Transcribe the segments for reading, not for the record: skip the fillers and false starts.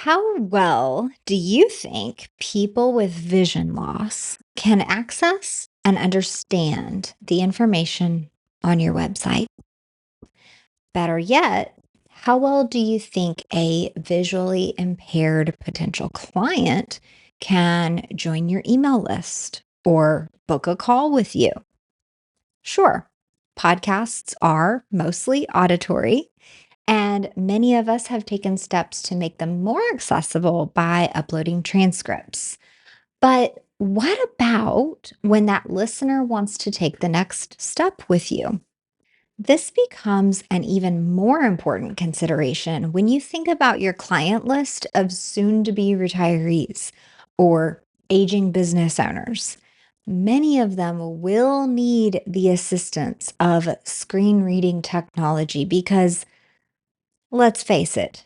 How well do you think people with vision loss can access and understand the information on your website? Better yet, how well do you think a visually impaired potential client can join your email list or book a call with you? Sure, podcasts are mostly auditory, and many of us have taken steps to make them more accessible by uploading transcripts. But what about when that listener wants to take the next step with you? This becomes an even more important consideration when you think about your client list of soon to be retirees or aging business owners. Many of them will need the assistance of screen reading technology because, let's face it,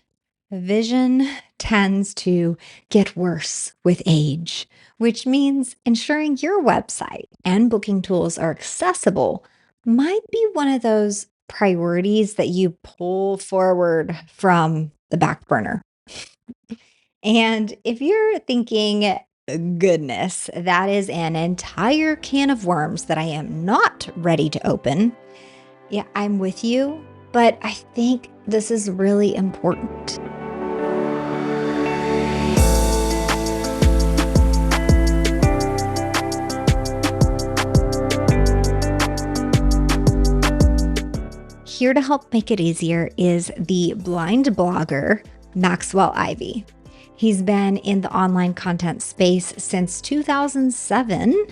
vision tends to get worse with age, which means ensuring your website and booking tools are accessible might be one of those priorities that you pull forward from the back burner. And if you're thinking, goodness, that is an entire can of worms that I am not ready to open, yeah, I'm with you, but I think this is really important. Here to help make it easier is the blind blogger, Maxwell Ivey. He's been in the online content space since 2007,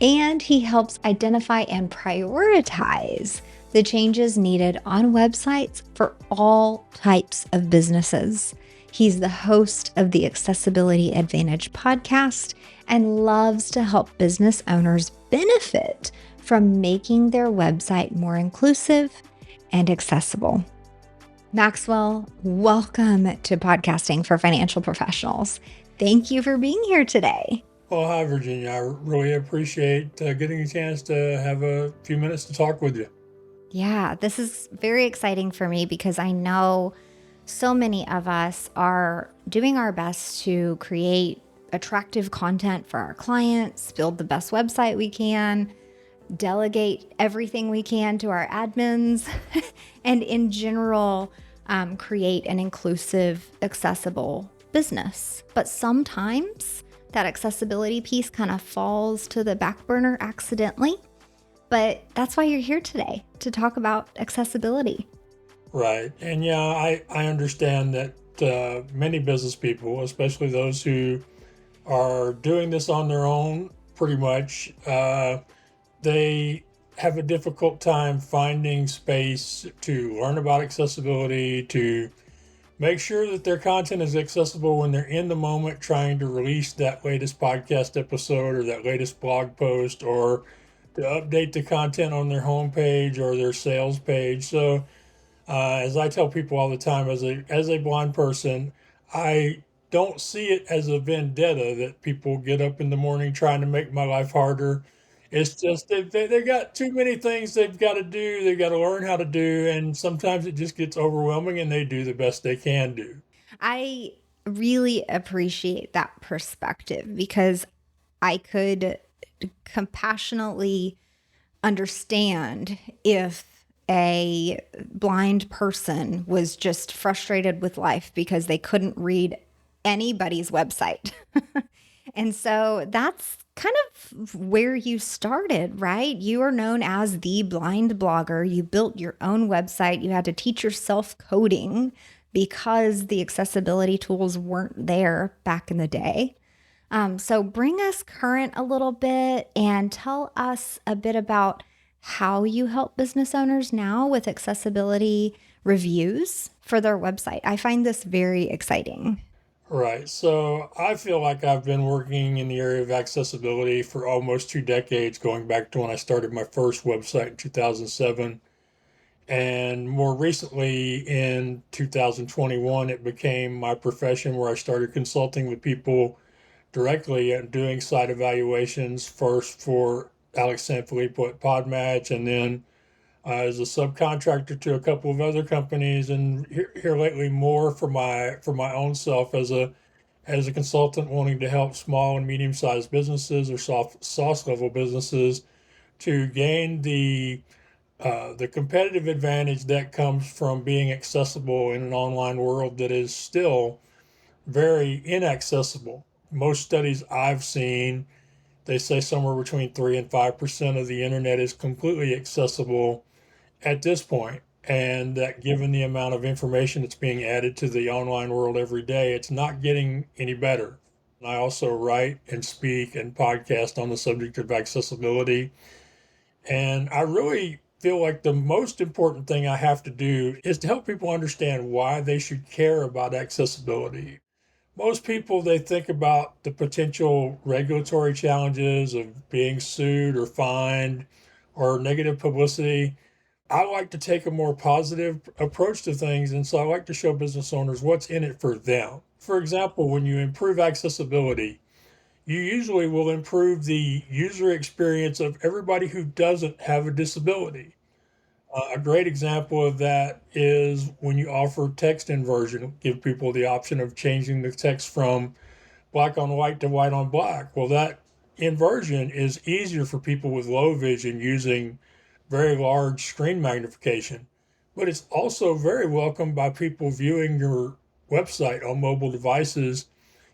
and he helps identify and prioritize the changes needed on websites for all types of businesses. He's the host of the Accessibility Advantage podcast and loves to help business owners benefit from making their website more inclusive and accessible. Maxwell, welcome to Podcasting for Financial Professionals. Thank you for being here today. Well, hi, Virginia. I really appreciate getting a chance to have a few minutes to talk with you. Yeah, this is very exciting for me because I know so many of us are doing our best to create attractive content for our clients, build the best website we can, delegate everything we can to our admins, and in general, create an inclusive, accessible business. But sometimes that accessibility piece kind of falls to the back burner accidentally. But that's why you're here today, to talk about accessibility. Right. And yeah, I understand that many business people, especially those who are doing this on their own, pretty much, they have a difficult time finding space to learn about accessibility, to make sure that their content is accessible when they're in the moment trying to release that latest podcast episode or that latest blog post or to update the content on their homepage or their sales page. So, as I tell people all the time, as a blind person, I don't see it as a vendetta that people get up in the morning trying to make my life harder. It's just they got too many things they've got to do. They've got to learn how to do, and sometimes it just gets overwhelming, and they do the best they can do. I really appreciate that perspective because I could compassionately understand if a blind person was just frustrated with life because they couldn't read anybody's website. And so that's kind of where you started, right? You are known as the blind blogger. You built your own website. You had to teach yourself coding because the accessibility tools weren't there back in the day. So bring us current a little bit and tell us a bit about how you help business owners now with accessibility reviews for their website. I find this very exciting. Right. So I feel like I've been working in the area of accessibility for almost 2 decades, going back to when I started my first website in 2007. And more recently, in 2021, it became my profession where I started consulting with people directly and doing site evaluations first for Alex Sanfilippo at Podmatch and then as a subcontractor to a couple of other companies, and here lately more for my own self as a consultant wanting to help small and medium sized businesses or sauce level businesses to gain the competitive advantage that comes from being accessible in an online world that is still very inaccessible. Most studies I've seen, they say somewhere between 3 and 5% of the internet is completely accessible at this point, and that given the amount of information that's being added to the online world every day, it's not getting any better. I also write and speak and podcast on the subject of accessibility. And I really feel like the most important thing I have to do is to help people understand why they should care about accessibility. Most people, they think about the potential regulatory challenges of being sued or fined or negative publicity. I like to take a more positive approach to things. And so I like to show business owners what's in it for them. For example, when you improve accessibility, you usually will improve the user experience of everybody who doesn't have a disability. A great example of that is when you offer text inversion, give people the option of changing the text from black on white to white on black. Well, that inversion is easier for people with low vision using very large screen magnification, but it's also very welcome by people viewing your website on mobile devices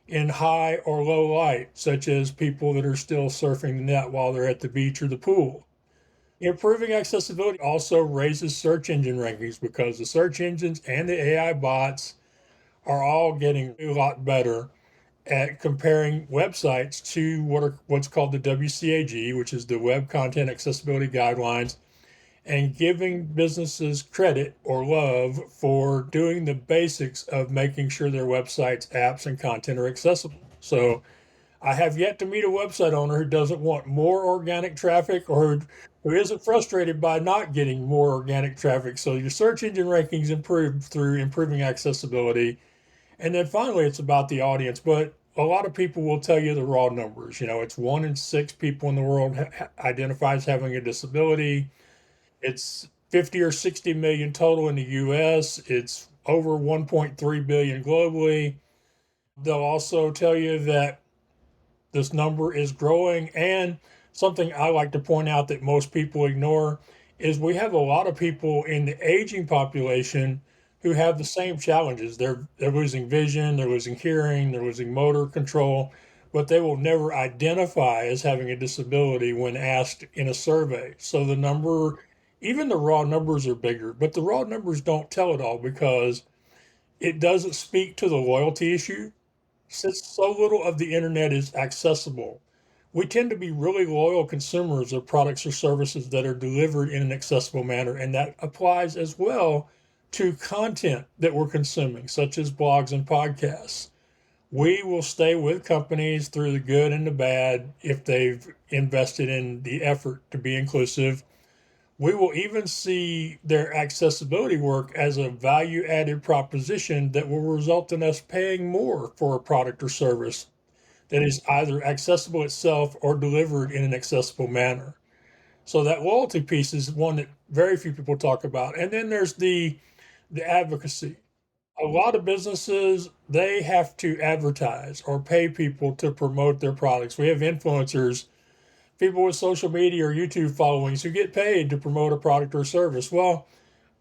in high or low light, such as people that are still surfing the net while they're at the beach or the pool. Improving accessibility also raises search engine rankings because the search engines and the AI bots are all getting a lot better at comparing websites to what's called the WCAG, which is the Web Content Accessibility Guidelines, and giving businesses credit or love for doing the basics of making sure their websites, apps, and content are accessible. So I have yet to meet a website owner who doesn't want more organic traffic or who isn't frustrated by not getting more organic traffic. So your search engine rankings improve through improving accessibility. And then finally, it's about the audience. But a lot of people will tell you the raw numbers. You know, it's 1 in 6 people in the world identifies having a disability. It's 50 or 60 million total in the US. It's over 1.3 billion globally. They'll also tell you that this number is growing. And something I like to point out that most people ignore is we have a lot of people in the aging population who have the same challenges. They're losing vision, they're losing hearing, they're losing motor control, but they will never identify as having a disability when asked in a survey. So the number, even the raw numbers are bigger, but the raw numbers don't tell it all because it doesn't speak to the loyalty issue. Since so little of the internet is accessible, we tend to be really loyal consumers of products or services that are delivered in an accessible manner. And that applies as well to content that we're consuming, such as blogs and podcasts. We will stay with companies through the good and the bad if they've invested in the effort to be inclusive. We will even see their accessibility work as a value added proposition that will result in us paying more for a product or service that is either accessible itself or delivered in an accessible manner. So that loyalty piece is one that very few people talk about. And then there's the advocacy. A lot of businesses, they have to advertise or pay people to promote their products. We have influencers, people with social media or YouTube followings who get paid to promote a product or service. Well,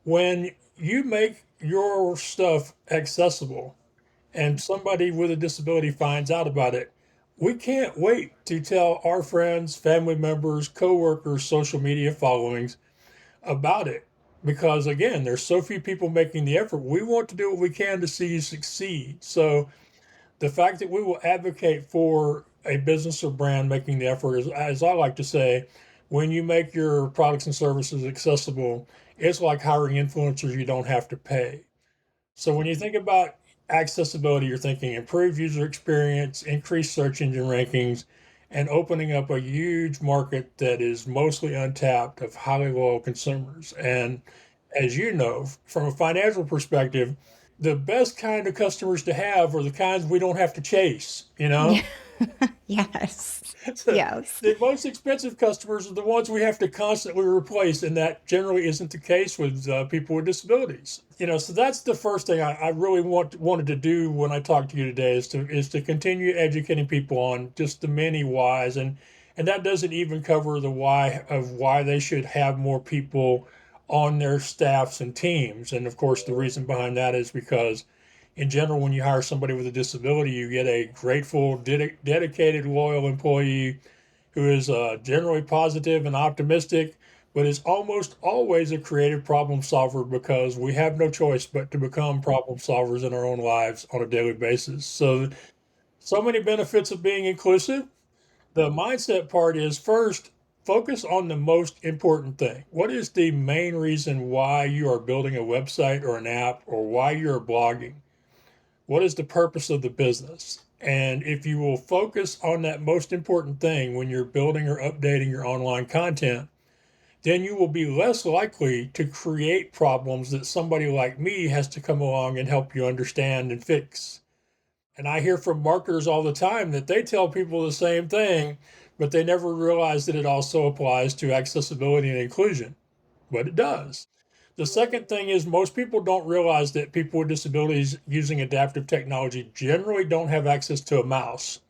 when you make your stuff accessible and somebody with a disability finds out about it, we can't wait to tell our friends, family members, coworkers, social media followings about it. Because again, there's so few people making the effort. We want to do what we can to see you succeed. So the fact that we will advocate for a business or brand making the effort is, as I like to say, when you make your products and services accessible, it's like hiring influencers you don't have to pay. So when you think about accessibility, you're thinking improved user experience, increased search engine rankings, and opening up a huge market that is mostly untapped of highly loyal consumers. And as you know, from a financial perspective, the best kind of customers to have are the kinds we don't have to chase, you Yeah. know? Yes. So Yes. the most expensive customers are the ones we have to constantly replace, and that generally isn't the case with people with disabilities. So that's the first thing I really wanted to do when I talked to you today is to continue educating people on just the many whys, and that doesn't even cover the why of why they should have more people on their staffs and teams. And of course, the reason behind that is because in general, when you hire somebody with a disability, you get a grateful, dedicated, loyal employee who is generally positive and optimistic, but is almost always a creative problem solver because we have no choice but to become problem solvers in our own lives on a daily basis. So many benefits of being inclusive. The mindset part is first, focus on the most important thing. What is the main reason why you are building a website or an app or why you're blogging? What is the purpose of the business? And if you will focus on that most important thing when you're building or updating your online content, then you will be less likely to create problems that somebody like me has to come along and help you understand and fix. And I hear from marketers all the time that they tell people the same thing, but they never realize that it also applies to accessibility and inclusion. But it does. The second thing is most people don't realize that people with disabilities using adaptive technology generally don't have access to a mouse.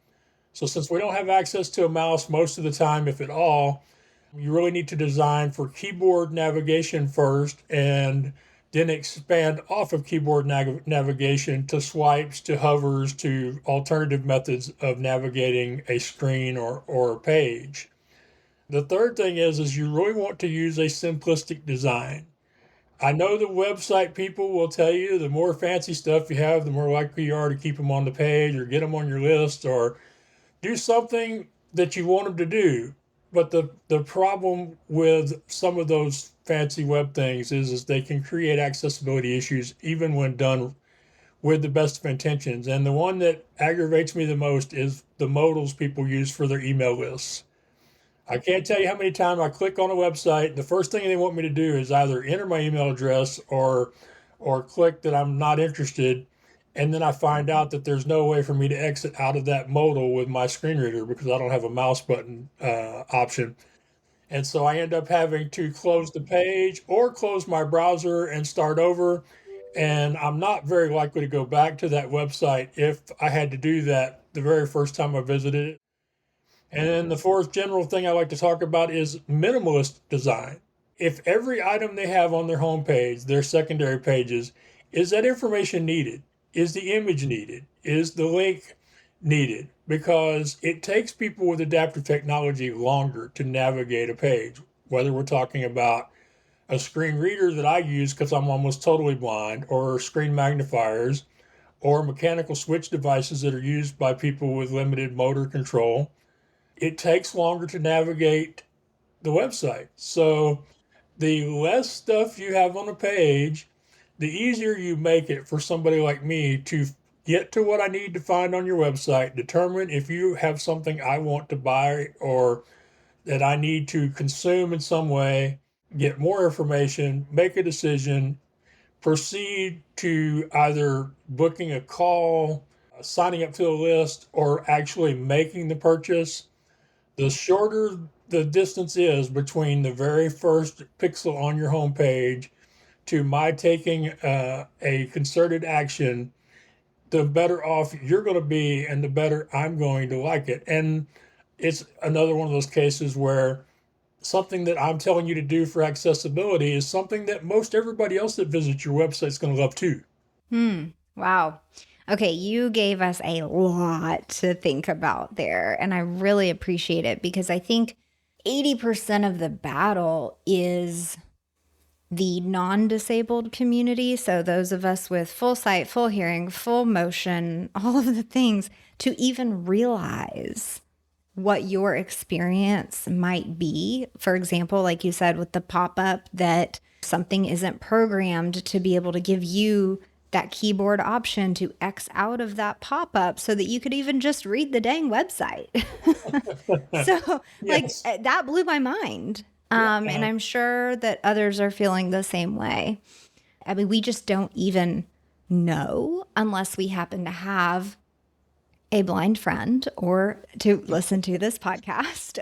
So since we don't have access to a mouse most of the time, if at all, you really need to design for keyboard navigation first and then expand off of keyboard navigation to swipes, to hovers, to alternative methods of navigating a screen or a page. The third thing is you really want to use a simplistic design. I know the website people will tell you the more fancy stuff you have, the more likely you are to keep them on the page or get them on your list or do something that you want them to do. But the problem with some of those fancy web things is they can create accessibility issues even when done with the best of intentions. And the one that aggravates me the most is the modals people use for their email lists. I can't tell you how many times I click on a website. The first thing they want me to do is either enter my email address or click that I'm not interested. And then I find out that there's no way for me to exit out of that modal with my screen reader because I don't have a mouse button option. And so I end up having to close the page or close my browser and start over. And I'm not very likely to go back to that website if I had to do that the very first time I visited it. And then the fourth general thing I like to talk about is minimalist design. If every item they have on their homepage, their secondary pages, is that information needed? Is the image needed? Is the link needed? Because it takes people with adaptive technology longer to navigate a page, whether we're talking about a screen reader that I use because I'm almost totally blind, or screen magnifiers, or mechanical switch devices that are used by people with limited motor control. It takes longer to navigate the website. So the less stuff you have on a page, the easier you make it for somebody like me to get to what I need to find on your website, determine if you have something I want to buy or that I need to consume in some way, get more information, make a decision, proceed to either booking a call, signing up to a list, or actually making the purchase. The shorter the distance is between the very first pixel on your homepage to my taking a concerted action, the better off you're going to be and the better I'm going to like it. And it's another one of those cases where something that I'm telling you to do for accessibility is something that most everybody else that visits your website is going to love too. Wow. Okay, you gave us a lot to think about there, and I really appreciate it because I think 80% of the battle is the non-disabled community. So those of us with full sight, full hearing, full motion, all of the things to even realize what your experience might be. For example, like you said, with the pop up, that something isn't programmed to be able to give you that keyboard option to X out of that pop up so that you could even just read the dang website. So, like, Yes. that blew my mind. And Yeah. I'm sure that others are feeling the same way. I mean, we just don't even know unless we happen to have a blind friend or to listen to this podcast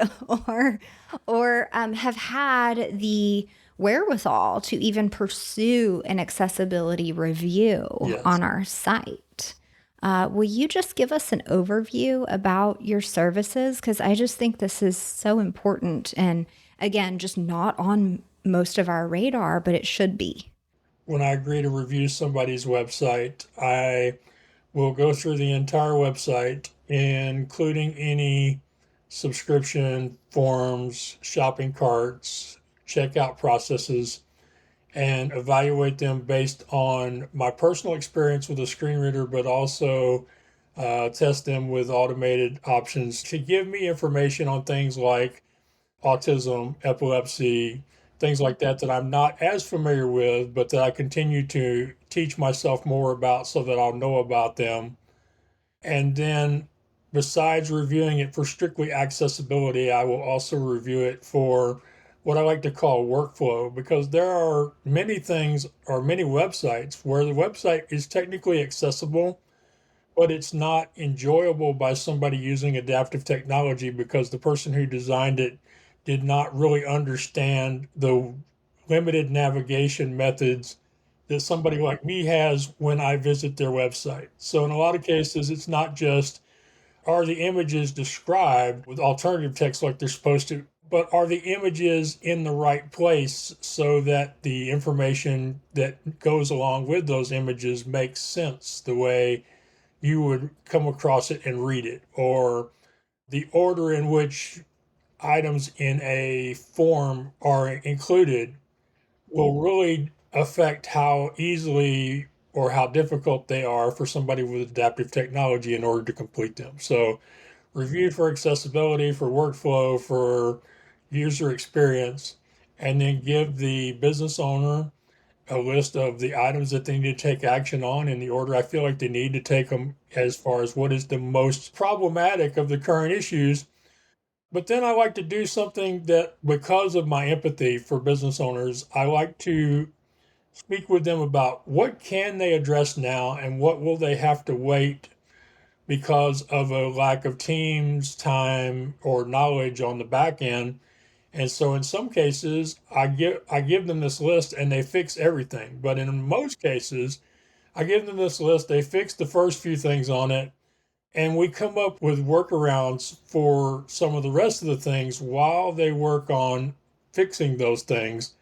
or have had the wherewithal to even pursue an accessibility review Yes. on our site. Will you just give us an overview about your services? Because I just think this is so important and, again, just not on most of our radar, but it should be. When I agree to review somebody's website, I will go through the entire website, including any subscription forms, shopping carts, checkout processes, and evaluate them based on my personal experience with a screen reader, but also test them with automated options to give me information on things like autism, epilepsy, things like that that I'm not as familiar with, but that I continue to teach myself more about so that I'll know about them. And then, besides reviewing it for strictly accessibility, I will also review it for what I like to call workflow, because there are many things or many websites where the website is technically accessible, but it's not enjoyable by somebody using adaptive technology because the person who designed it did not really understand the limited navigation methods that somebody like me has when I visit their website. So, in a lot of cases, it's not just are the images described with alternative text like they're supposed to, but are the images in the right place so that the information that goes along with those images makes sense the way you would come across it and read it, or the order in which items in a form are included will really affect how easily or how difficult they are for somebody with adaptive technology in order to complete them. So, review for accessibility, for workflow, for user experience, and then give the business owner a list of the items that they need to take action on in the order I feel like they need to take them as far as what is the most problematic of the current issues. But then I like to do something that, because of my empathy for business owners, I like to speak with them about what can they address now and what will they have to wait because of a lack of teams, time, or knowledge on the back end. And so in some cases, I give them this list and they fix everything. But in most cases, I give them this list, they fix the first few things on it, and we come up with workarounds for some of the rest of the things while they work on fixing those things.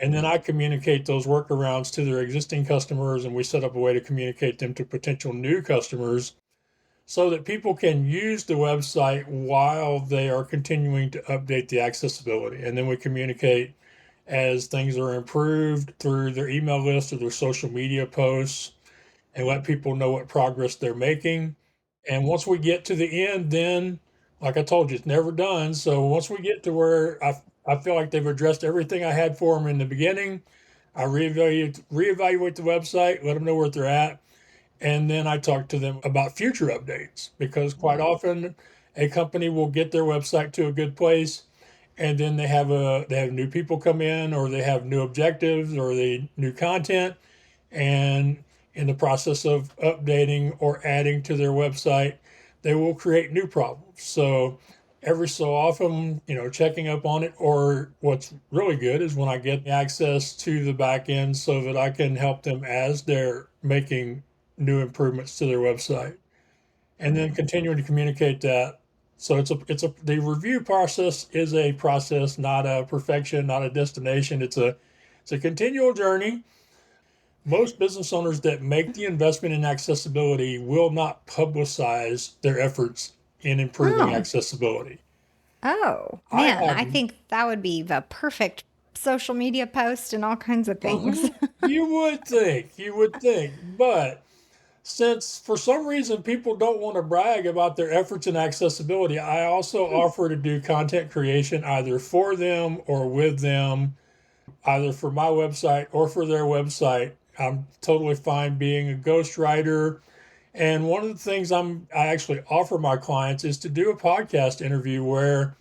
And then I communicate those workarounds to their existing customers, and we set up a way to communicate them to potential new customers so that people can use the website while they are continuing to update the accessibility. And then we communicate as things are improved through their email list or their social media posts and let people know what progress they're making. And once we get to the end, then, like I told you, it's never done. So once we get to where I feel like they've addressed everything I had for them in the beginning, I reevaluate the website, let them know where they're at, and then I talk to them about future updates because quite often a company will get their website to a good place and then they have new people come in or they have new objectives or they new content, and in the process of updating or adding to their website they will create new problems. So every so often, checking up on it, or what's really good is when I get access to the back end so that I can help them as they're making new improvements to their website, and then continuing to communicate that. So the review process is a process, not a perfection, not a destination. It's a continual journey. Most business owners that make the investment in accessibility will not publicize their efforts in improving Oh, accessibility. oh, I man, have, I think that would be the perfect social media post and all kinds of things. you would think, but since for some reason people don't want to brag about their efforts in accessibility, I also offer to do content creation either for them or with them, either for my website or for their website. I'm totally fine being a ghostwriter. And one of the things I actually offer my clients is to do a podcast interview where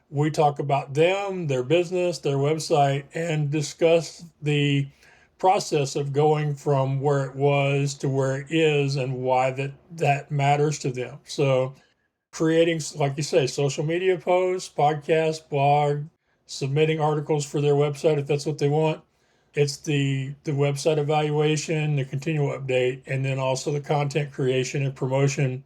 we talk about them, their business, their website, and discuss the process of going from where it was to where it is and why that matters to them. So creating, like you say, social media posts, podcast, blog, submitting articles for their website if that's what they want. It's the website evaluation, the continual update, and then also the content creation and promotion.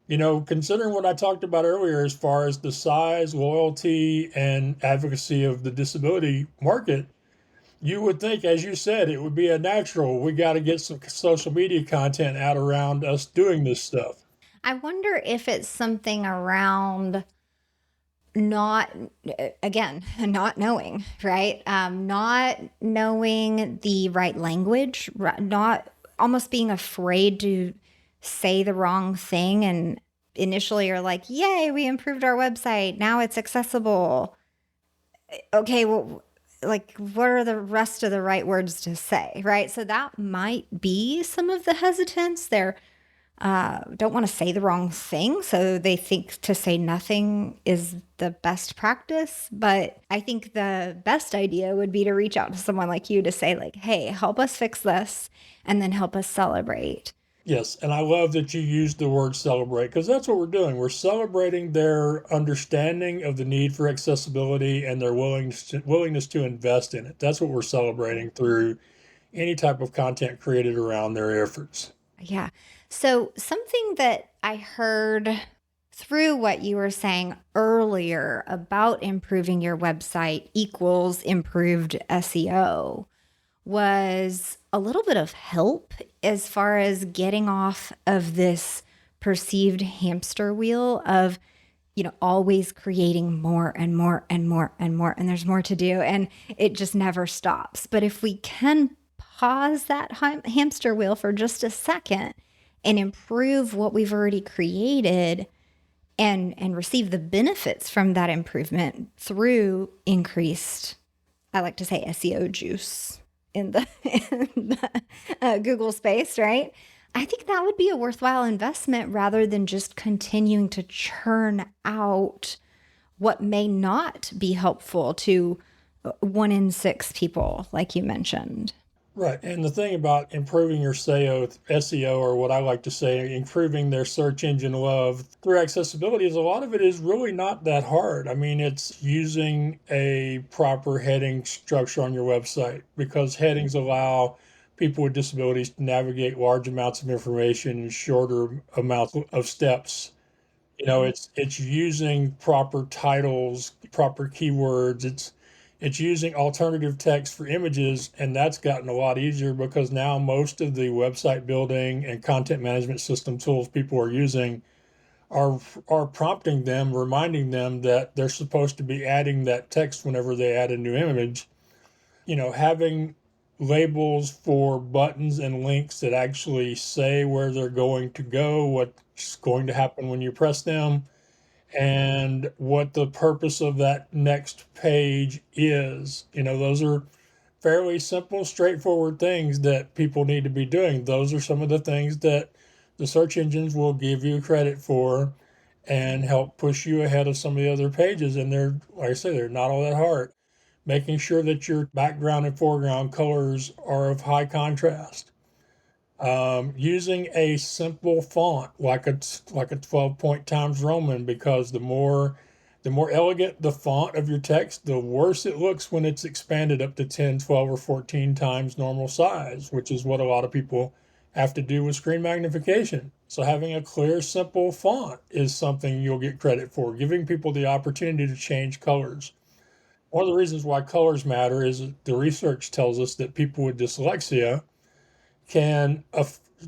Considering what I talked about earlier as far as the size, loyalty, and advocacy of the disability market, you would think, as you said, it would be a natural. We got to get some social media content out around us doing this stuff. I wonder if it's something around not, again, not knowing, right? Not knowing the right language, not almost being afraid to say the wrong thing. And initially you're like, yay, we improved our website. Now it's accessible. Okay, well, like, what are the rest of the right words to say, right? So that might be some of the hesitance. They're don't want to say the wrong thing. So they think to say nothing is the best practice. But I think the best idea would be to reach out to someone like you to say, like, hey, help us fix this and then help us celebrate. Yes, and I love that you used the word celebrate because that's what we're doing. We're celebrating their understanding of the need for accessibility and their willingness to invest in it. That's what we're celebrating through any type of content created around their efforts. Yeah. So something that I heard through what you were saying earlier about improving your website equals improved SEO was a little bit of help as far as getting off of this perceived hamster wheel of, always creating more and more and more and more, and there's more to do, and it just never stops. But if we can pause that hamster wheel for just a second and improve what we've already created and receive the benefits from that improvement through increased, I like to say, SEO juice in the, Google space, right? I think that would be a worthwhile investment rather than just continuing to churn out what may not be helpful to 1 in 6 people, like you mentioned. Right. And the thing about improving your SEO, or what I like to say, improving their search engine love through accessibility, is a lot of it is really not that hard. I mean, it's using a proper heading structure on your website because headings allow people with disabilities to navigate large amounts of information in shorter amounts of steps. It's using proper titles, proper keywords. It's using alternative text for images, and that's gotten a lot easier because now most of the website building and content management system tools people are using are prompting them, reminding them that they're supposed to be adding that text whenever they add a new image. Having labels for buttons and links that actually say where they're going to go, what's going to happen when you press them, and what the purpose of that next page is. Those are fairly simple, straightforward things that people need to be doing. Those are some of the things that the search engines will give you credit for and help push you ahead of some of the other pages. And they're, like I say, they're not all that hard. Making sure that your background and foreground colors are of high contrast. Using a simple font like a 12-point Times Roman, because the more elegant the font of your text, the worse it looks when it's expanded up to 10, 12, or 14 times normal size, which is what a lot of people have to do with screen magnification. So having a clear, simple font is something you'll get credit for, giving people the opportunity to change colors. One of the reasons why colors matter is the research tells us that people with dyslexia can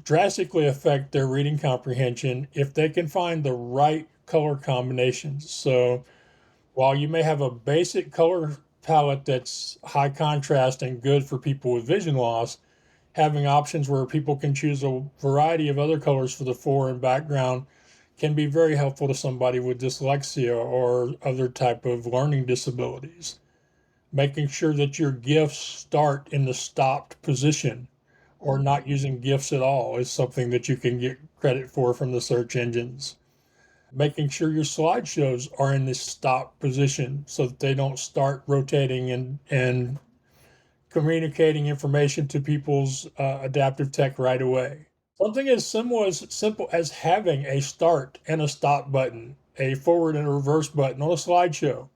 drastically affect their reading comprehension if they can find the right color combinations. So while you may have a basic color palette that's high contrast and good for people with vision loss, having options where people can choose a variety of other colors for the fore and background can be very helpful to somebody with dyslexia or other type of learning disabilities. Making sure that your GIFs start in the stopped position or not using GIFs at all is something that you can get credit for from the search engines. Making sure your slideshows are in this stop position so that they don't start rotating and communicating information to people's adaptive tech right away. Something as simple as having a start and a stop button, a forward and a reverse button on a slideshow,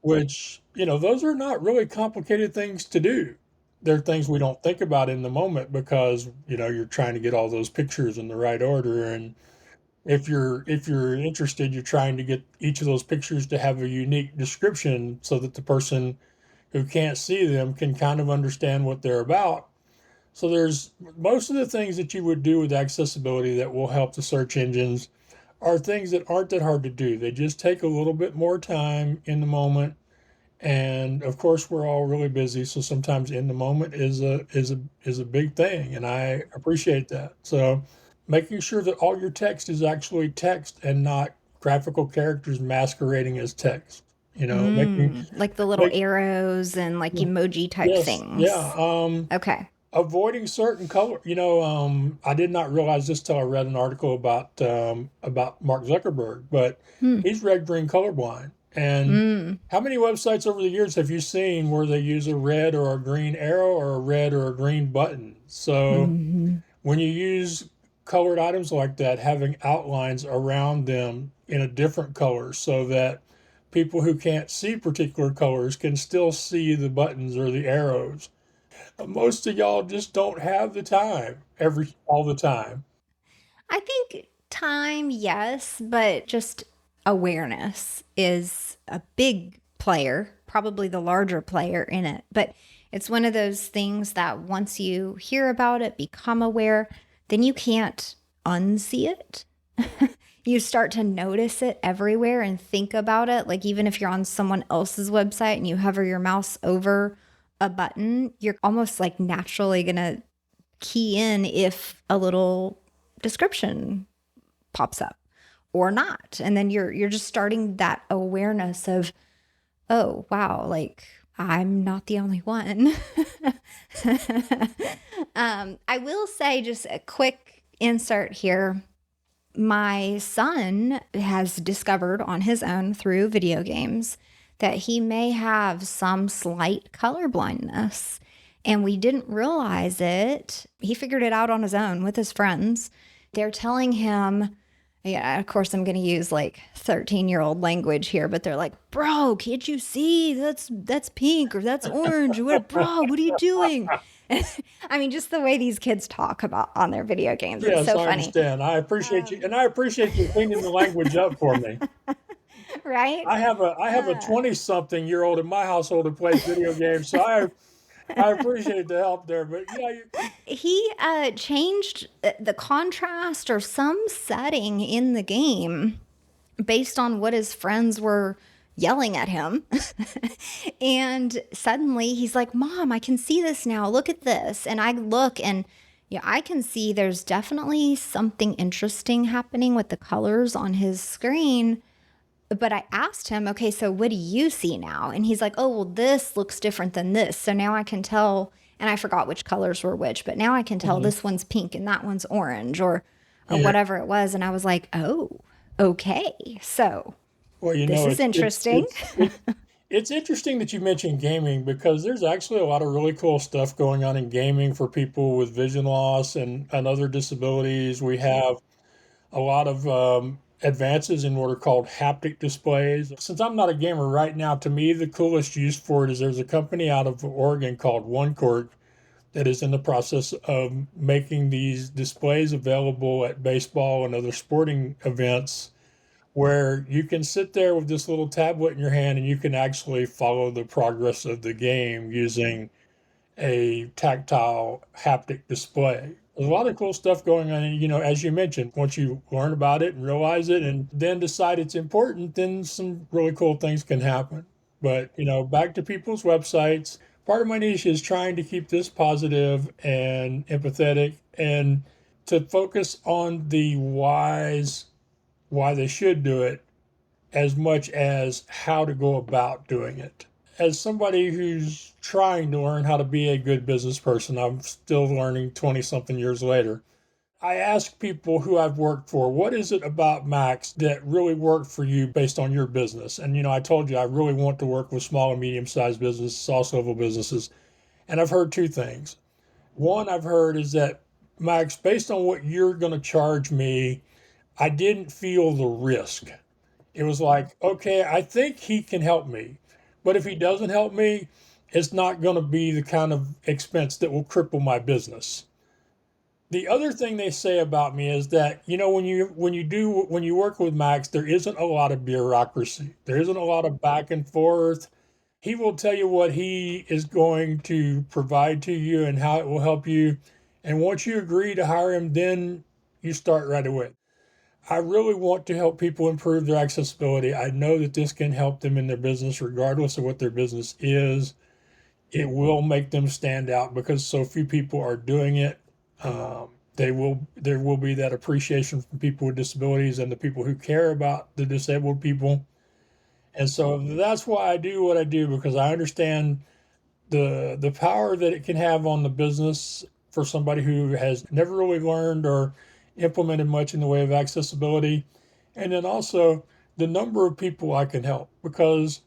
which, those are not really complicated things to do. They're things we don't think about in the moment because, you're trying to get all those pictures in the right order. And if you're interested, you're trying to get each of those pictures to have a unique description so that the person who can't see them can kind of understand what they're about. So there's most of the things that you would do with accessibility that will help the search engines are things that aren't that hard to do. They just take a little bit more time in the moment. And of course, we're all really busy, so sometimes in the moment is a big thing, and I appreciate that. So making sure that all your text is actually text and not graphical characters masquerading as text. Making Like the little make arrows and like emoji type yes, yeah. things. Okay. Avoiding certain color. I did not realize this till I read an article about Mark Zuckerberg, but Hmm. he's red green colorblind. And Mm. how many websites over the years have you seen where they use a red or a green arrow or a red or a green button? So Hmm. when you use colored items like that, having outlines around them in a different color so that people who can't see particular colors can still see the buttons or the arrows. Most of y'all just don't have the time all the time. I think time, yes, but just awareness is a big player, probably the larger player in it. But it's one of those things that once you hear about it, become aware, then you can't unsee it. You start to notice it everywhere and think about it. Like, even if you're on someone else's website and you hover your mouse over a button, you're almost like naturally going to key in if a little description pops up or not. And then you're just starting that awareness of, oh wow, like I'm not the only one. I will say, just a quick insert here. My son has discovered on his own through video games that he may have some slight color blindness. And we didn't realize it. He figured it out on his own with his friends. They're telling him, yeah, of course, I'm going to use like 13-year-old language here, but they're like, bro, can't you see? That's pink or that's orange. What, bro, what are you doing? I mean, just the way these kids talk about on their video games. It's Yes, so I funny. understand. I appreciate you, and I appreciate you cleaning the language up for me. Right? I have a Uh, 20-something-year-old in my household who plays video games, so I appreciate the help there. But yeah, he changed the contrast or some setting in the game based on what his friends were yelling at him. And suddenly he's like, Mom, I can see this now. Look at this. And I look, and yeah, I can see there's definitely something interesting happening with the colors on his screen. But I asked him, okay, so what do you see now? And he's like, oh, well, this looks different than this. So now I can tell, and I forgot which colors were which, but now I can tell mhm, this one's pink and that one's orange, or yeah. whatever it was. And I was like, oh, okay. So Well, this is interesting. it's interesting that you mentioned gaming because there's actually a lot of really cool stuff going on in gaming for people with vision loss and other disabilities. We have a lot of advances in what are called haptic displays. Since I'm not a gamer right now, to me, the coolest use for it is there's a company out of Oregon called OneCourt that is in the process of making these displays available at baseball and other sporting events where you can sit there with this little tablet in your hand and you can actually follow the progress of the game using a tactile haptic display. There's a lot of cool stuff going on. And, as you mentioned, once you learn about it and realize it and then decide it's important, then some really cool things can happen. But, back to people's websites. Part of my niche is trying to keep this positive and empathetic and to focus on the whys, why they should do it, as much as how to go about doing it. As somebody who's trying to learn how to be a good business person, I'm still learning 20 something years later. I ask people who I've worked for, what is it about Max that really worked for you based on your business? And, I told you I really want to work with small and medium sized businesses, also level businesses. And I've heard two things. One I've heard is that, Max, based on what you're going to charge me, I didn't feel the risk. It was like, okay, I think he can help me. But if he doesn't help me, it's not going to be the kind of expense that will cripple my business. The other thing they say about me is that, when you work with Max, there isn't a lot of bureaucracy. There isn't a lot of back and forth. He will tell you what he is going to provide to you and how it will help you. And once you agree to hire him, then you start right away. I really want to help people improve their accessibility. I know that this can help them in their business, regardless of what their business is. It will make them stand out because so few people are doing it. There will be that appreciation from people with disabilities and the people who care about the disabled people. And so that's why I do what I do, because I understand the power that it can have on the business for somebody who has never really learned or implemented much in the way of accessibility. And then also the number of people I can help, because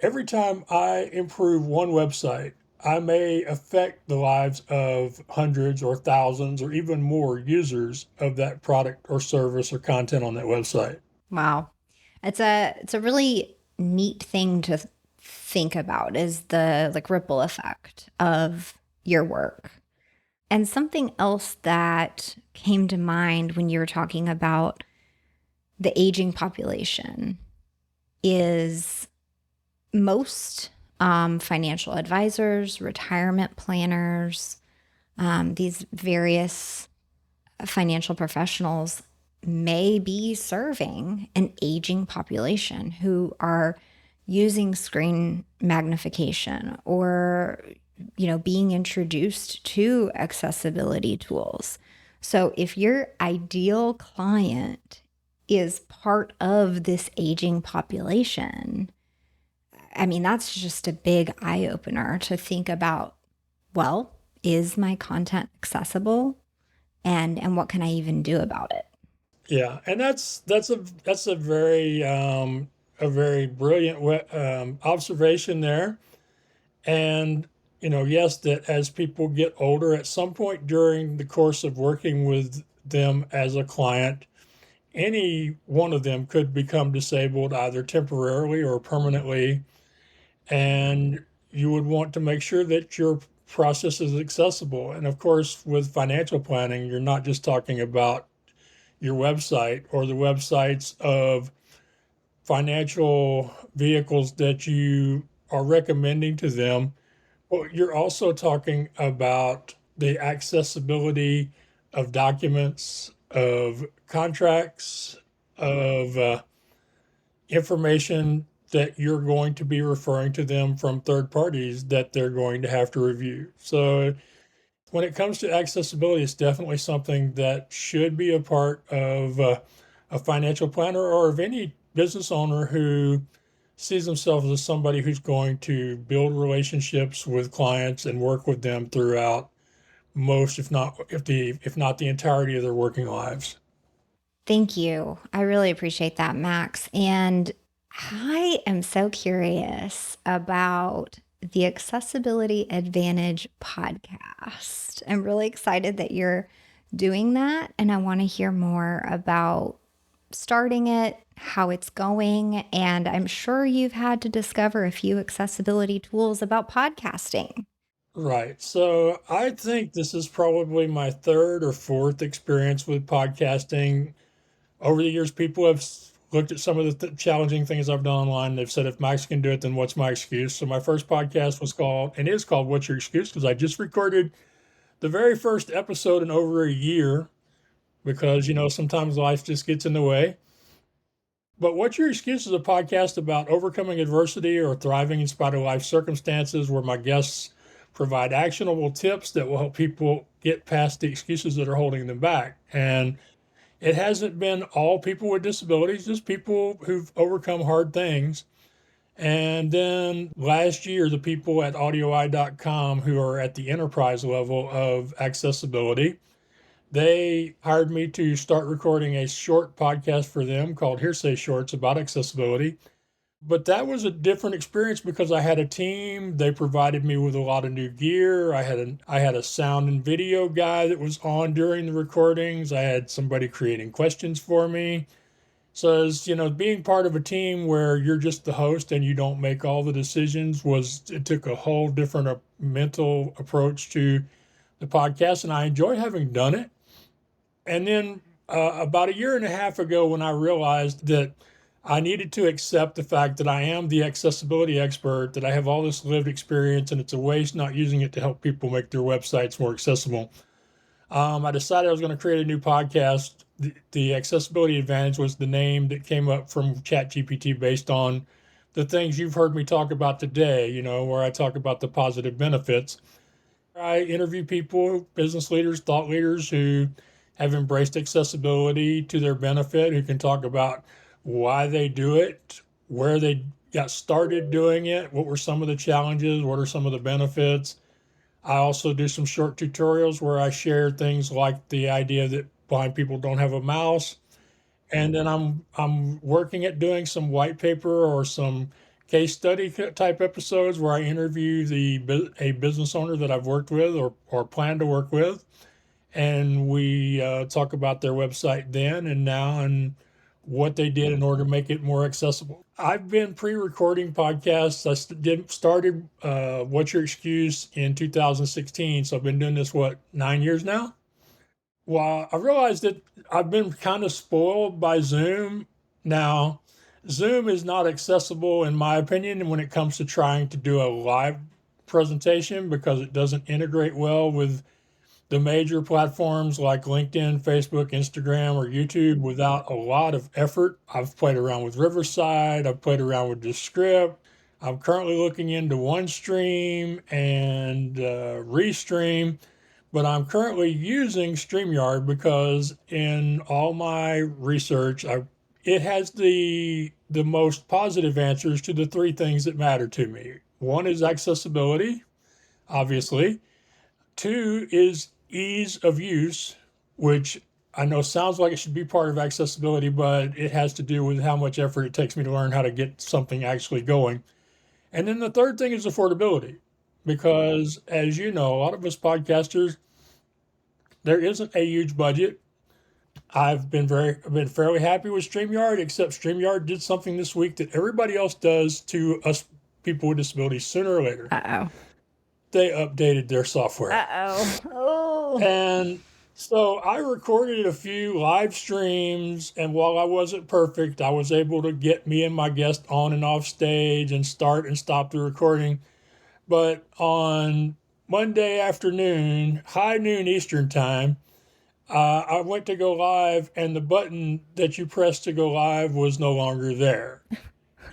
every time I improve one website, I may affect the lives of hundreds or thousands or even more users of that product or service or content on that website. Wow. It's a really neat thing to think about, is the like ripple effect of your work. And something else that came to mind when you were talking about the aging population is most financial advisors, retirement planners, these various financial professionals may be serving an aging population who are using screen magnification or being introduced to accessibility tools. So if your ideal client is part of this aging population, I mean, that's just a big eye opener to think about, well, is my content accessible, and what can I even do about it? Yeah, and that's a very brilliant observation there. And yes, that as people get older, at some point during the course of working with them as a client, any one of them could become disabled either temporarily or permanently. And you would want to make sure that your process is accessible. And of course, with financial planning, you're not just talking about your website or the websites of financial vehicles that you are recommending to them, but you're also talking about the accessibility of documents, of contracts, of information that you're going to be referring to them from third parties that they're going to have to review. So when it comes to accessibility, it's definitely something that should be a part of a financial planner or of any business owner who sees themselves as somebody who's going to build relationships with clients and work with them throughout most, if not the entirety of their working lives. Thank you. I really appreciate that, Max. And I am so curious about the Accessibility Advantage podcast. I'm really excited that you're doing that. And I want to hear more about starting it, how it's going. And I'm sure you've had to discover a few accessibility tools about podcasting. Right. So I think this is probably my third or fourth experience with podcasting. Over the years, people have looked at some of the challenging things I've done online. They've said, if Max can do it, then what's my excuse? So my first podcast was called, and is called, What's Your Excuse? Because I just recorded the very first episode in over a year because, sometimes life just gets in the way. But What's Your Excuse is a podcast about overcoming adversity or thriving in spite of life circumstances, where my guests provide actionable tips that will help people get past the excuses that are holding them back. And it hasn't been all people with disabilities, just people who've overcome hard things. And then last year, the people at audioi.com who are at the enterprise level of accessibility, they hired me to start recording a short podcast for them called Hearsay Shorts about accessibility. But that was a different experience because I had a team. They provided me with a lot of new gear. I had a sound and video guy that was on during the recordings. I had somebody creating questions for me. So as being part of a team where you're just the host and you don't make all the decisions, it took a whole different mental approach to the podcast, and I enjoy having done it. And then about a year and a half ago, when I realized that I needed to accept the fact that I am the accessibility expert, that I have all this lived experience, and it's a waste not using it to help people make their websites more accessible. I decided I was going to create a new podcast. The Accessibility Advantage was the name that came up from ChatGPT based on the things you've heard me talk about today, where I talk about the positive benefits. I interview people, business leaders, thought leaders who have embraced accessibility to their benefit, who can talk about why they do it, where they got started doing it, what were some of the challenges, what are some of the benefits. I also do some short tutorials where I share things like the idea that blind people don't have a mouse. And then I'm working at doing some white paper or some case study type episodes where I interview a business owner that I've worked with or plan to work with, and we talk about their website then and now and what they did in order to make it more accessible. I've been pre-recording podcasts. Started What's Your Excuse in 2016, so I've been doing this 9 years now. Well, I realized that I've been kind of spoiled by Zoom. Now, Zoom is not accessible, in my opinion, when it comes to trying to do a live presentation because it doesn't integrate well with the major platforms like LinkedIn, Facebook, Instagram, or YouTube without a lot of effort. I've played around with Riverside, I've played around with Descript. I'm currently looking into OneStream and Restream, but I'm currently using StreamYard because in all my research, it has the most positive answers to the three things that matter to me. One is accessibility, obviously. Two is ease of use, which I know sounds like it should be part of accessibility, but it has to do with how much effort it takes me to learn how to get something actually going. And then the third thing is affordability, because as you know, a lot of us podcasters, there isn't a huge budget. I've been fairly happy with StreamYard, except StreamYard did something this week that everybody else does to us people with disabilities sooner or later. Uh-oh. They updated their software. Uh-oh. Oh. And so I recorded a few live streams, and while I wasn't perfect, I was able to get me and my guest on and off stage and start and stop the recording. But on Monday afternoon, high noon Eastern time, I went to go live, and the button that you pressed to go live was no longer there.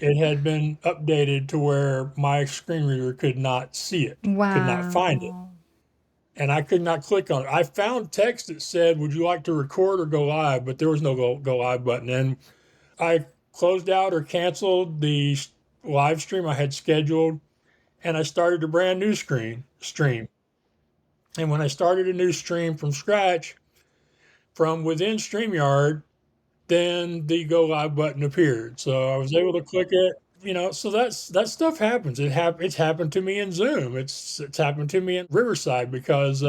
It had been updated to where my screen reader could not see it, could not find it, Wow. and I could not click on it. I found text that said, "Would you like to record or go live?" But there was no go live button. And I closed out or canceled the live stream I had scheduled, and I started a brand new stream. And when I started a new stream from scratch, from within StreamYard, then the go live button appeared. So I was able to click it. So that stuff happens. It's happened to me in Zoom. It's happened to me in Riverside because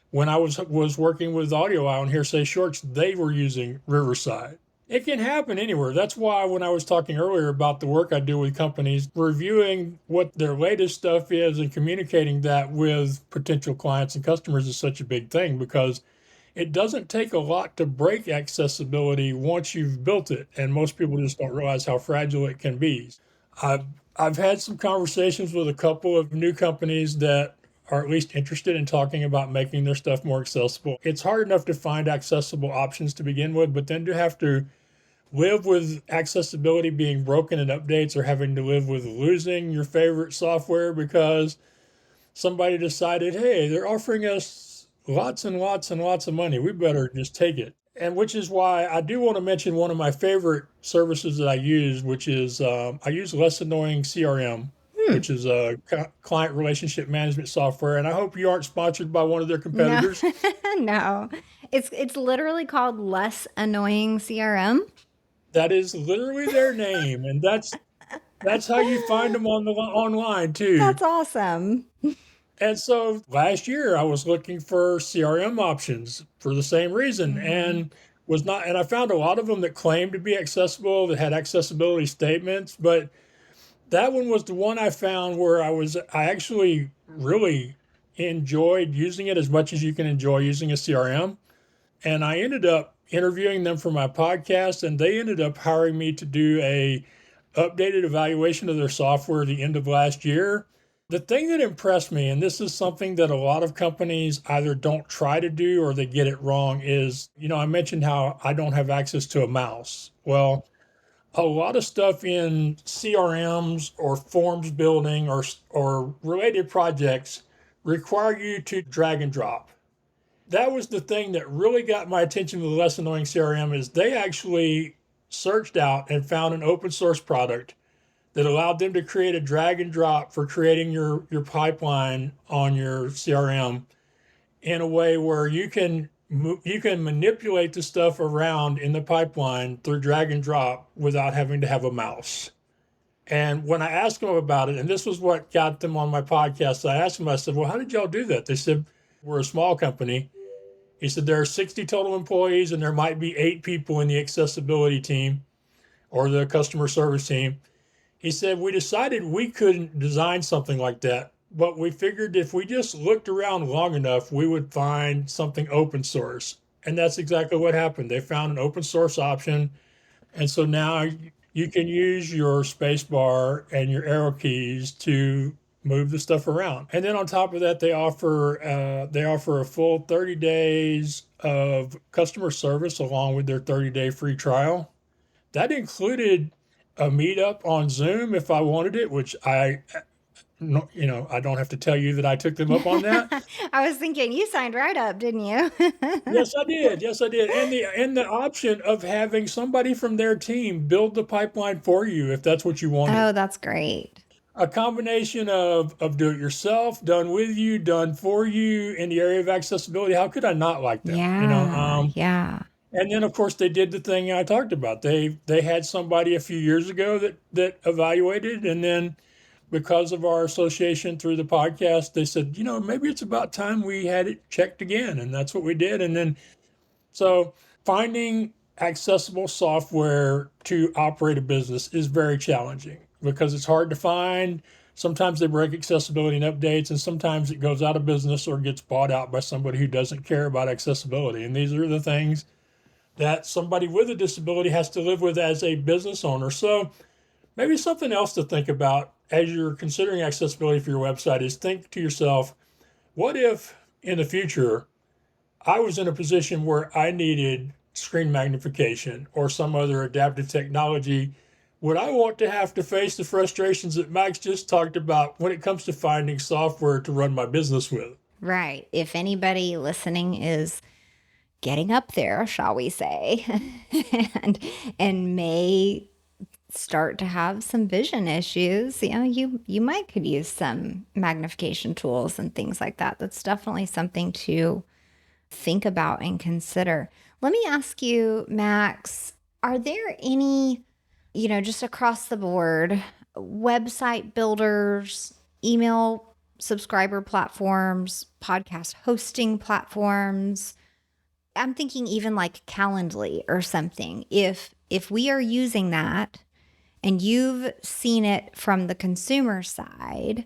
when I was working with Audio Isle and Hearsay Shorts, they were using Riverside. It can happen anywhere. That's why when I was talking earlier about the work I do with companies, reviewing what their latest stuff is and communicating that with potential clients and customers is such a big thing because it doesn't take a lot to break accessibility once you've built it, and most people just don't realize how fragile it can be. I've I've had some conversations with a couple of new companies that are at least interested in talking about making their stuff more accessible. It's hard enough to find accessible options to begin with, but then to have to live with accessibility being broken in updates or having to live with losing your favorite software because somebody decided, hey, they're offering us lots and lots and lots of money. We better just take it. And which is why I do want to mention one of my favorite services that I use, which is I use Less Annoying CRM, Hmm. which is a client relationship management software. And I hope you aren't sponsored by one of their No. competitors. No. It's literally called Less Annoying CRM. That is literally their name. And That's how you find them on the online too. That's awesome. And so last year I was looking for CRM options for the same reason Hmm. and was not, and I found a lot of them that claimed to be accessible, that had accessibility statements, but that one was the one I found where I actually really enjoyed using it as much as you can enjoy using a CRM. And I ended up interviewing them for my podcast, and they ended up hiring me to do a updated evaluation of their software at the end of last year. The thing that impressed me, and this is something that a lot of companies either don't try to do or they get it wrong, is, I mentioned how I don't have access to a mouse. Well, a lot of stuff in CRMs or forms building or related projects require you to drag and drop. That was the thing that really got my attention with Less Annoying CRM is they actually searched out and found an open source product that allowed them to create a drag and drop for creating your pipeline on your CRM in a way where you can manipulate the stuff around in the pipeline through drag and drop without having to have a mouse. And when I asked them about it, and this was what got them on my podcast, I asked them, I said, well, how did y'all do that? They said, we're a small company. He said, there are 60 total employees, and there might be 8 people in the accessibility team or the customer service team. He said, we decided we couldn't design something like that, but we figured if we just looked around long enough, we would find something open source. And that's exactly what happened. They found an open source option. And so now you can use your space bar and your arrow keys to move the stuff around. And then on top of that, they offer a full 30 days of customer service along with their 30-day free trial. That included a meetup on Zoom if I wanted it, which I don't have to tell you that I took them up on that. I was thinking you signed right up, didn't you? Yes, I did. Yes, I did. And the option of having somebody from their team build the pipeline for you if that's what you wanted. Oh, that's great. A combination of do it yourself, done with you, done for you in the area of accessibility. How could I not like them? Yeah, yeah. And then of course they did the thing I talked about. They had somebody a few years ago that evaluated, and then because of our association through the podcast, they said, maybe it's about time we had it checked again, and that's what we did. And then so finding accessible software to operate a business is very challenging because it's hard to find. Sometimes they break accessibility and updates, and sometimes it goes out of business or gets bought out by somebody who doesn't care about accessibility. And these are the things that somebody with a disability has to live with as a business owner. So maybe something else to think about as you're considering accessibility for your website is think to yourself, what if in the future I was in a position where I needed screen magnification or some other adaptive technology? Would I want to have to face the frustrations that Max just talked about when it comes to finding software to run my business with? Right. If anybody listening is getting up there, shall we say, and and may start to have some vision issues, you might could use some magnification tools and things like that. That's definitely something to think about and consider. Let me ask you, Max, are there any, just across the board, website builders, email subscriber platforms, podcast hosting platforms? I'm thinking even like Calendly or something. If we are using that and you've seen it from the consumer side,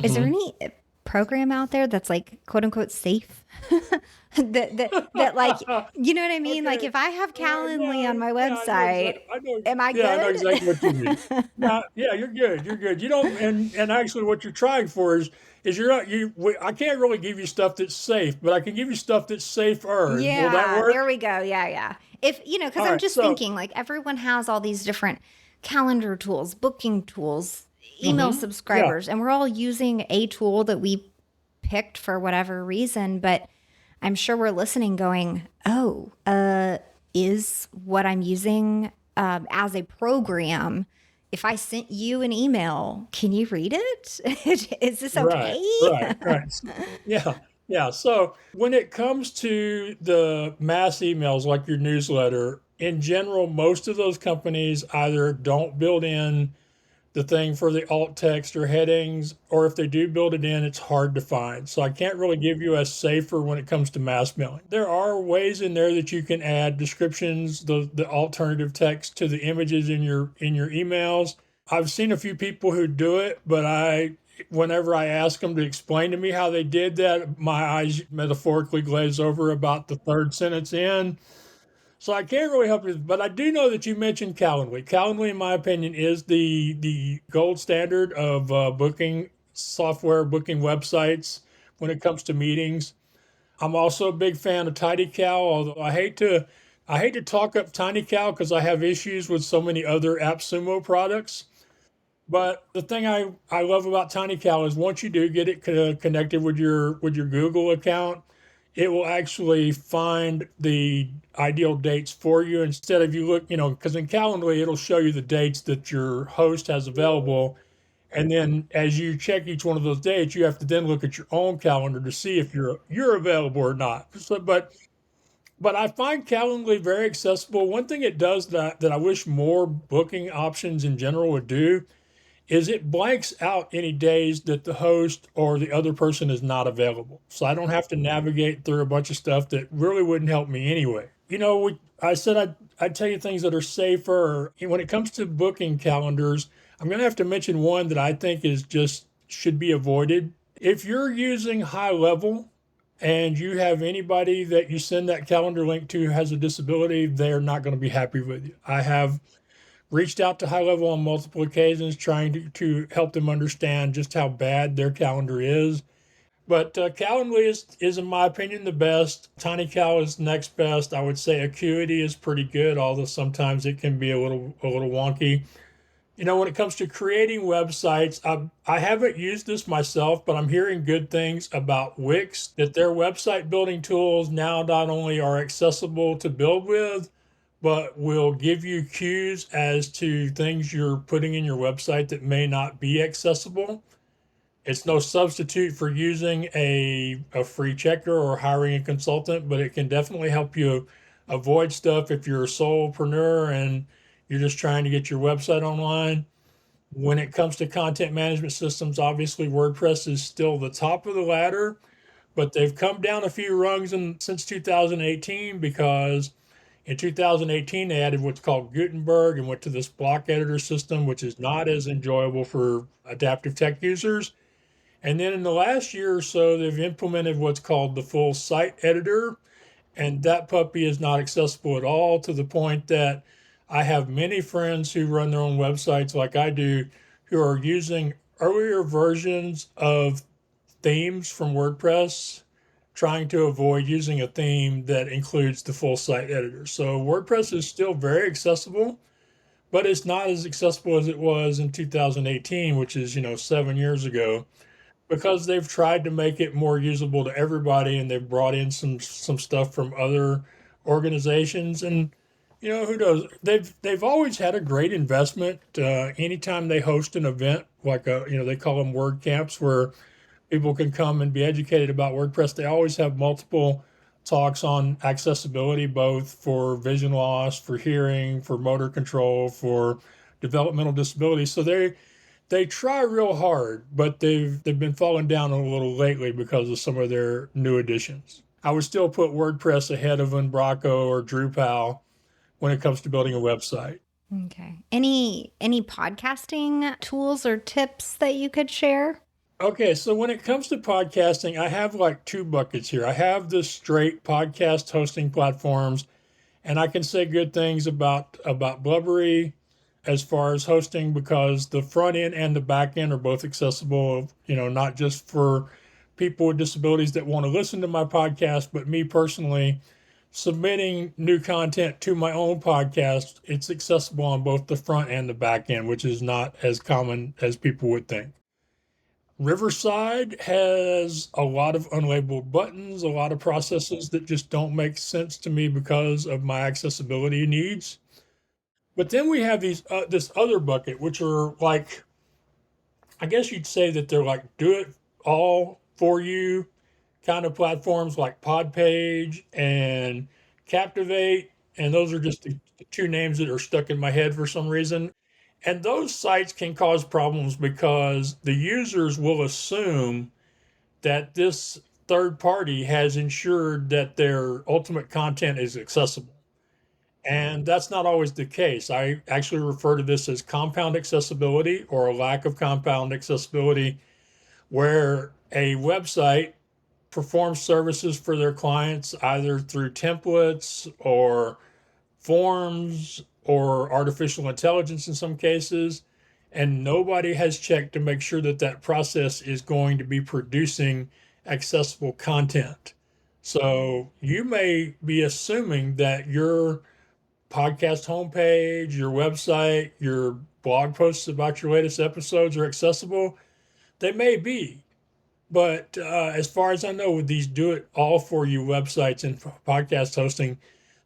is there Mm-hmm. any program out there that's like quote unquote safe? that like, you know what I mean? Like Okay. if I have Calendly Yeah, on my yeah, I know website, exactly. I know. am I Yeah, I know exactly what you mean. good? Yeah, yeah, you're good. You're good. You don't, and actually, what you're trying for is you're not you. I can't really give you stuff that's safe, but I can give you stuff that's safer. Will that Yeah, there work? we go. Yeah, yeah. If, because All I'm right. just So, thinking like everyone has all these different calendar tools, booking tools, email yeah, subscribers, and we're all using a tool that we picked for whatever reason. But I'm sure we're listening going, oh, is what I'm using as a program. If I sent you an email, can you read it? Is this right, okay? right, right. Yeah, yeah. So when it comes to the mass emails like your newsletter, in general, most of those companies either don't build in the thing for the alt text or headings, or if they do build it in, it's hard to find. So I can't really give you a safer when it comes to mass mailing. There are ways in there that you can add descriptions, the alternative text to the images in your emails. I've seen a few people who do it, but whenever I ask them to explain to me how they did that, my eyes metaphorically glaze over about the third sentence in. So I can't really help you, but I do know that you mentioned Calendly. Calendly, in my opinion, is the gold standard of booking software, booking websites when it comes to meetings. I'm also a big fan of TidyCal, although I hate to talk up TinyCal because I have issues with so many other AppSumo products. But the thing I love about TinyCal is once you do get it connected with your Google account, it will actually find the ideal dates for you instead of you look, because in Calendly it'll show you the dates that your host has available, and then as you check each one of those dates, you have to then look at your own calendar to see if you're available or not. So, but I find Calendly very accessible. One thing it does that I wish more booking options in general would do is it blanks out any days that the host or the other person is not available. So I don't have to navigate through a bunch of stuff that really wouldn't help me anyway. I said I'd tell you things that are safer. When it comes to booking calendars, I'm going to have to mention one that I think is just should be avoided. If you're using high level and you have anybody that you send that calendar link to who has a disability, they're not going to be happy with you. I have reached out to High Level on multiple occasions trying to help them understand just how bad their calendar is. But Calendly is, in my opinion, the best. TinyCal is next best. I would say Acuity is pretty good, although sometimes it can be a little wonky. When it comes to creating websites, I haven't used this myself, but I'm hearing good things about Wix, that their website building tools now not only are accessible to build with, but will give you cues as to things you're putting in your website that may not be accessible. It's no substitute for using a free checker or hiring a consultant, but it can definitely help you avoid stuff if you're a solopreneur and you're just trying to get your website online. When it comes to content management systems, obviously WordPress is still the top of the ladder, but they've come down a few rungs since 2018 because in 2018 they added what's called Gutenberg and went to this block editor system, which is not as enjoyable for adaptive tech users. And then in the last year or so, they've implemented what's called the full site editor, and that puppy is not accessible at all to the point that I have many friends who run their own websites like I do who are using earlier versions of themes from WordPress, trying to avoid using a theme that includes the full site editor. So WordPress is still very accessible, but it's not as accessible as it was in 2018, which is, 7 years ago, because they've tried to make it more usable to everybody and they've brought in some stuff from other organizations. And who knows, they've always had a great investment. Anytime they host an event like they call them word camps where people can come and be educated about WordPress, they always have multiple talks on accessibility, both for vision loss, for hearing, for motor control, for developmental disabilities. So they try real hard, but they've been falling down a little lately because of some of their new additions. I would still put WordPress ahead of Umbraco or Drupal when it comes to building a website. Okay. Any podcasting tools or tips that you could share? Okay, so when it comes to podcasting, I have like two buckets here. I have the straight podcast hosting platforms, and I can say good things about Blubbery as far as hosting because the front end and the back end are both accessible, not just for people with disabilities that want to listen to my podcast, but me personally submitting new content to my own podcast, it's accessible on both the front and the back end, which is not as common as people would think. Riverside has a lot of unlabeled buttons, a lot of processes that just don't make sense to me because of my accessibility needs. But then we have this other bucket, which are like, I guess you'd say that they're like do it all for you kind of platforms like Podpage and Captivate. And those are just the two names that are stuck in my head for some reason. And those sites can cause problems because the users will assume that this third party has ensured that their ultimate content is accessible. And that's not always the case. I actually refer to this as compound accessibility or a lack of compound accessibility, where a website performs services for their clients either through templates or forms or artificial intelligence in some cases, and nobody has checked to make sure that that process is going to be producing accessible content. So you may be assuming that your podcast homepage, your website, your blog posts about your latest episodes are accessible. They may be, but as far as I know, with these do it all for you websites and podcast hosting,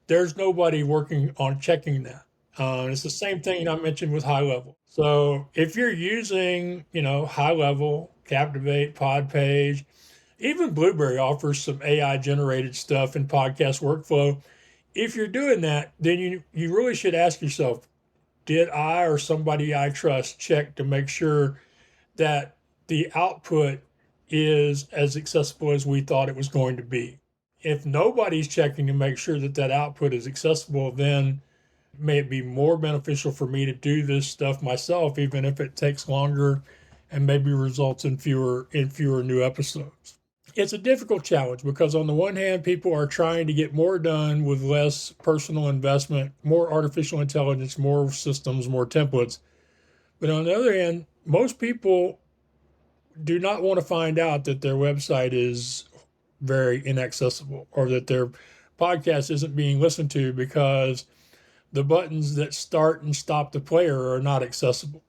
there's nobody working on checking that. It's the same thing I mentioned with high level. So if you're using, high level, Captivate, Podpage, even Blueberry offers some AI generated stuff in podcast workflow. If you're doing that, then you really should ask yourself, did I or somebody I trust check to make sure that the output is as accessible as we thought it was going to be? If nobody's checking to make sure that that output is accessible, then may it be more beneficial for me to do this stuff myself, even if it takes longer and maybe results in fewer new episodes. It's a difficult challenge because on the one hand, people are trying to get more done with less personal investment, more artificial intelligence, more systems, more templates. But on the other hand, most people do not want to find out that their website is very inaccessible or that their podcast isn't being listened to because the buttons that start and stop the player are not accessible.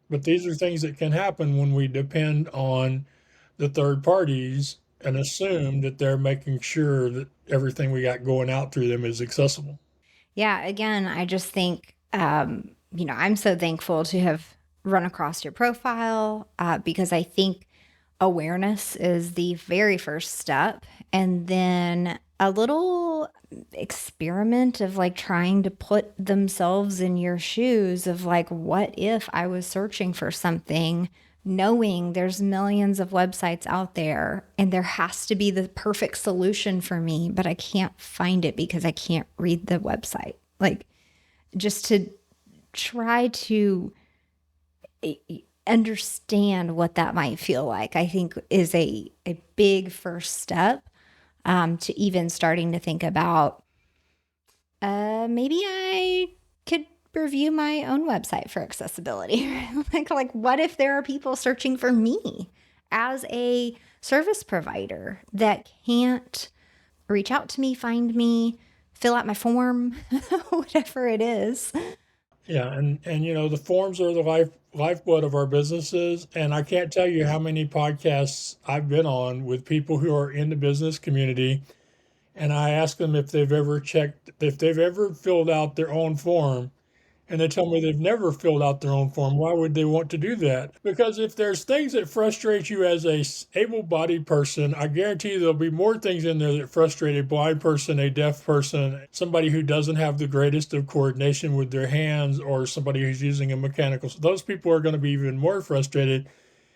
But these are things that can happen when we depend on the third parties and assume that they're making sure that everything we got going out through them is accessible. Yeah, again, I just think, I'm so thankful to have run across your profile because I think awareness is the very first step. And then a little experiment of like trying to put themselves in your shoes of like, what if I was searching for something, knowing there's millions of websites out there and there has to be the perfect solution for me, but I can't find it because I can't read the website. Like, just to try to understand what that might feel like, I think is a big first step to even starting to think about maybe I could review my own website for accessibility. like what if there are people searching for me as a service provider that can't reach out to me, find me, fill out my form, whatever it is. Yeah, and the forms are the lifeblood of our businesses, and I can't tell you how many podcasts I've been on with people who are in the business community, and I ask them if they've ever filled out their own form, and they tell me they've never filled out their own form. Why would they want to do that? Because if there's things that frustrate you as a able-bodied person, I guarantee you there'll be more things in there that frustrate a blind person, a deaf person, somebody who doesn't have the greatest of coordination with their hands, or somebody who's using a mechanical. So those people are going to be even more frustrated.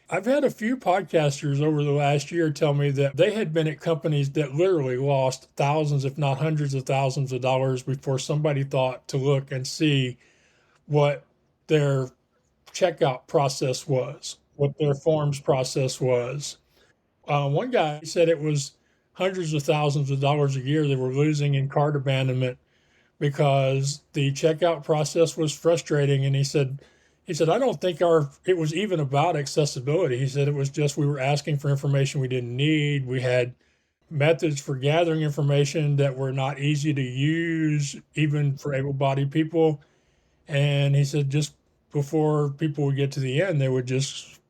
I've had a few podcasters over the last year tell me that they had been at companies that literally lost thousands, if not hundreds of thousands of dollars before somebody thought to look and see what their checkout process was, what their forms process was. One guy said it was hundreds of thousands of dollars a year they were losing in cart abandonment because the checkout process was frustrating. And he said, I don't think it was even about accessibility. He said it was just we were asking for information we didn't need. We had methods for gathering information that were not easy to use, even for able-bodied people. And he said just before people would get to the end, they would just,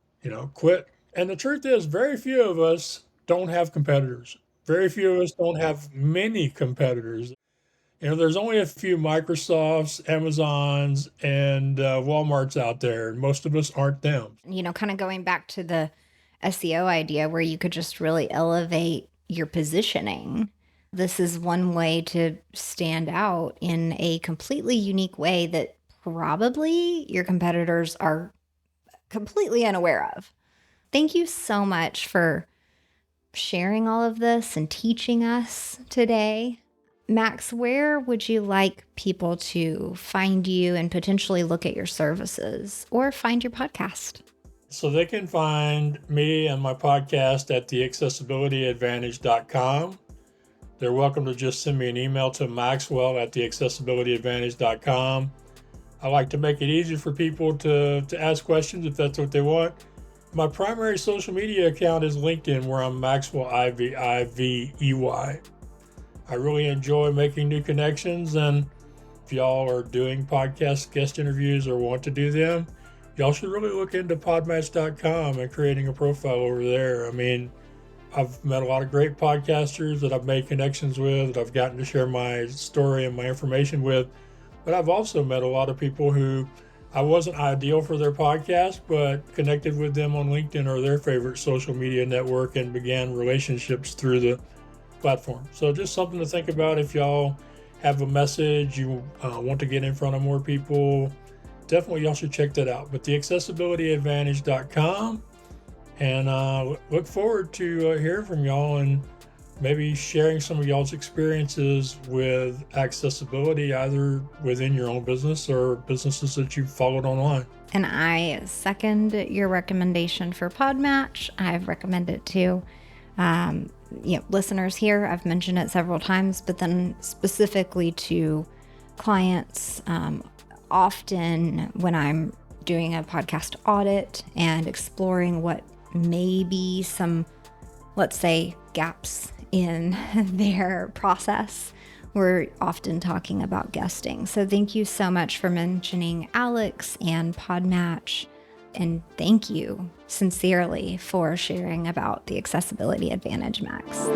quit. And the truth is, very few of us don't have competitors. Very few of us don't have many competitors. There's only a few Microsofts, Amazons, and Walmarts out there, and most of us aren't them. Kind of going back to the SEO idea where you could just really elevate your positioning. This is one way to stand out in a completely unique way that probably your competitors are completely unaware of. Thank you so much for sharing all of this and teaching us today. Max, where would you like people to find you and potentially look at your services or find your podcast? So they can find me and my podcast at theaccessibilityadvantage.com. They're welcome to just send me an email to Maxwell at theaccessibilityadvantage.com. I like to make it easy for people to ask questions if that's what they want. My primary social media account is LinkedIn, where I'm Maxwell Ivey, Ivey. I really enjoy making new connections, and if y'all are doing podcast guest interviews or want to do them, y'all should really look into podmatch.com and creating a profile over there. I mean, I've met a lot of great podcasters that I've made connections with, that I've gotten to share my story and my information with, but I've also met a lot of people who I wasn't ideal for their podcast, but connected with them on LinkedIn or their favorite social media network and began relationships through the platform. So just something to think about if y'all have a message, you want to get in front of more people, definitely y'all should check that out. But theaccessibilityadvantage.com, and look forward to hearing from y'all and maybe sharing some of y'all's experiences with accessibility, either within your own business or businesses that you've followed online. And I second your recommendation for Podmatch. I've recommended it to listeners here. I've mentioned it several times, but then specifically to clients, often when I'm doing a podcast audit and exploring what may be some, let's say, gaps in their process, we're often talking about guesting. So thank you so much for mentioning Alex and Podmatch. And thank you sincerely for sharing about the Accessibility Advantage, Max.